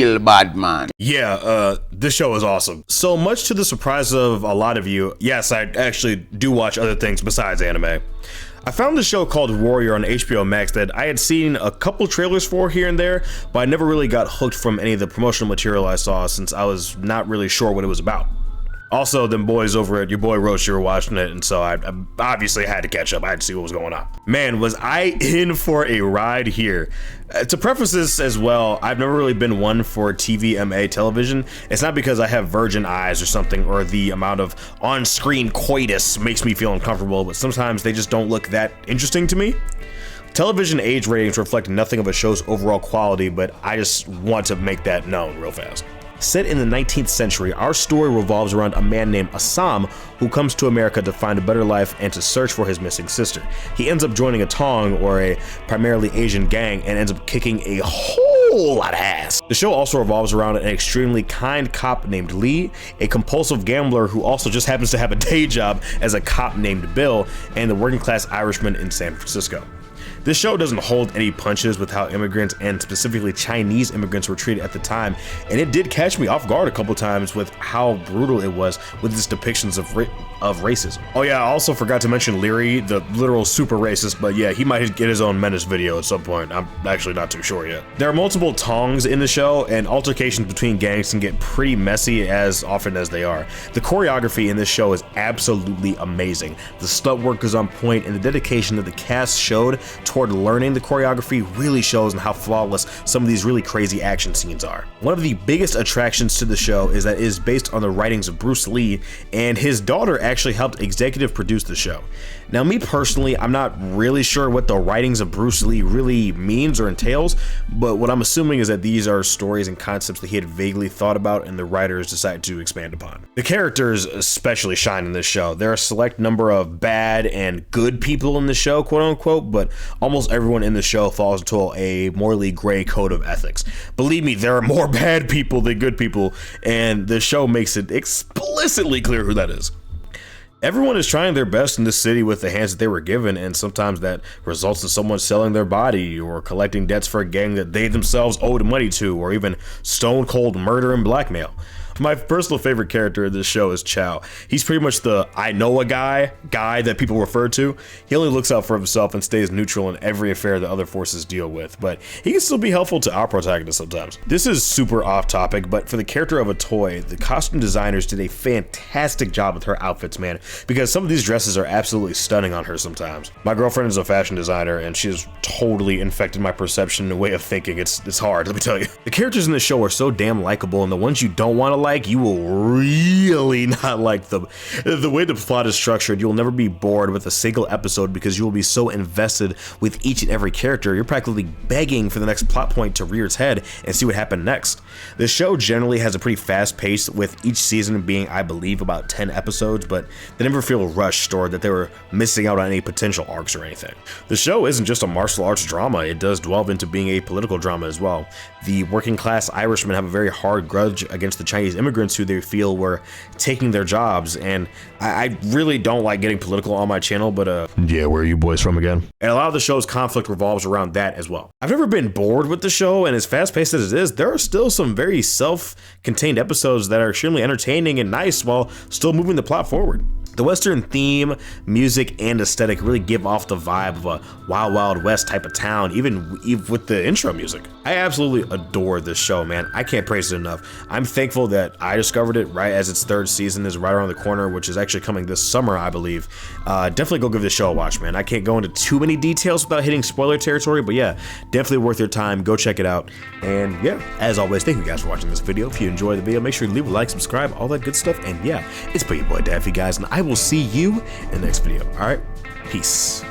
real bad man. Yeah, this show is awesome. So much to the surprise of a lot of you, yes, I actually do watch other things besides anime. I found this show called Warrior on HBO MAX that I had seen a couple trailers for here and there, but I never really got hooked from any of the promotional material I saw since I was not really sure what it was about. Also, them boys over at your boy Roach were watching it, and so I obviously had to catch up. I had to see what was going on. Man, was I in for a ride here. To preface this as well, I've never really been one for TVMA television. It's not because I have virgin eyes or something, or the amount of on-screen coitus makes me feel uncomfortable, but sometimes they just don't look that interesting to me. Television age ratings reflect nothing of a show's overall quality, but I just want to make that known real fast. Set in the 19th century, our story revolves around a man named Ah Sahm who comes to America to find a better life and to search for his missing sister. He ends up joining a tong, or a primarily Asian gang, and ends up kicking a whole lot of ass. The show also revolves around an extremely kind cop named Lee, a compulsive gambler who also just happens to have a day job as a cop named Bill, and the working class Irishman in San Francisco. This show doesn't hold any punches with how immigrants, and specifically Chinese immigrants, were treated at the time, and it did catch me off guard a couple times with how brutal it was with its depictions of racism. Oh yeah, I also forgot to mention Leary, the literal super racist, but yeah, he might get his own Menace video at some point. I'm actually not too sure yet. There are multiple tongs in the show, and altercations between gangs can get pretty messy as often as they are. The choreography in this show is absolutely amazing. The stunt work is on point, and the dedication that the cast showed toward learning the choreography really shows in how flawless some of these really crazy action scenes are. One of the biggest attractions to the show is that it is based on the writings of Bruce Lee, and his daughter actually helped executive produce the show. Now, me personally, I'm not really sure what the writings of Bruce Lee really means or entails, but what I'm assuming is that these are stories and concepts that he had vaguely thought about and the writers decided to expand upon. The characters especially shine in this show. There are a select number of bad and good people in the show, quote unquote, but almost everyone in the show falls into a morally gray code of ethics. Believe me, there are more bad people than good people, and the show makes it explicitly clear who that is. Everyone is trying their best in this city with the hands that they were given, and sometimes that results in someone selling their body or collecting debts for a gang that they themselves owed money to, or even stone cold murder and blackmail. My personal favorite character in this show is Chow. He's pretty much the I know a guy that people refer to. He only looks out for himself and stays neutral in every affair that other forces deal with, but he can still be helpful to our protagonist sometimes. This is super off topic, but for the character of a toy, the costume designers did a fantastic job with her outfits, man, because some of these dresses are absolutely stunning on her sometimes. My girlfriend is a fashion designer, and she has totally infected my perception and way of thinking. It's hard, let me tell you. The characters in this show are so damn likable, and the ones you don't want to like, you will really not like them. The way the plot is structured, you'll never be bored with a single episode because you will be so invested with each and every character, you're practically begging for the next plot point to rear its head and see what happened next. The show generally has a pretty fast pace, with each season being, I believe, about 10 episodes, but they never feel rushed or that they were missing out on any potential arcs or anything. The show isn't just a martial arts drama, it does delve into being a political drama as well. The working class Irishmen have a very hard grudge against the Chinese immigrants who they feel were taking their jobs, and I really don't like getting political on my channel, but yeah, where are you boys from again? And a lot of the show's conflict revolves around that as well. I've never been bored with the show, and as fast-paced as it is, there are still some very self-contained episodes that are extremely entertaining and nice while still moving the plot forward. The Western theme, music, and aesthetic really give off the vibe of a Wild Wild West type of town, even with the intro music. I absolutely adore this show, man. I can't praise it enough. I'm thankful that I discovered it right as its third season is right around the corner, which is actually coming this summer, I believe. Definitely go give this show a watch, man. I can't go into too many details without hitting spoiler territory, but yeah, definitely worth your time. Go check it out. And yeah, as always, thank you guys for watching this video. If you enjoyed the video, make sure you leave a like, subscribe, all that good stuff. And yeah, it's been your boy Daffy, guys, and I will see you in the next video. All right, peace.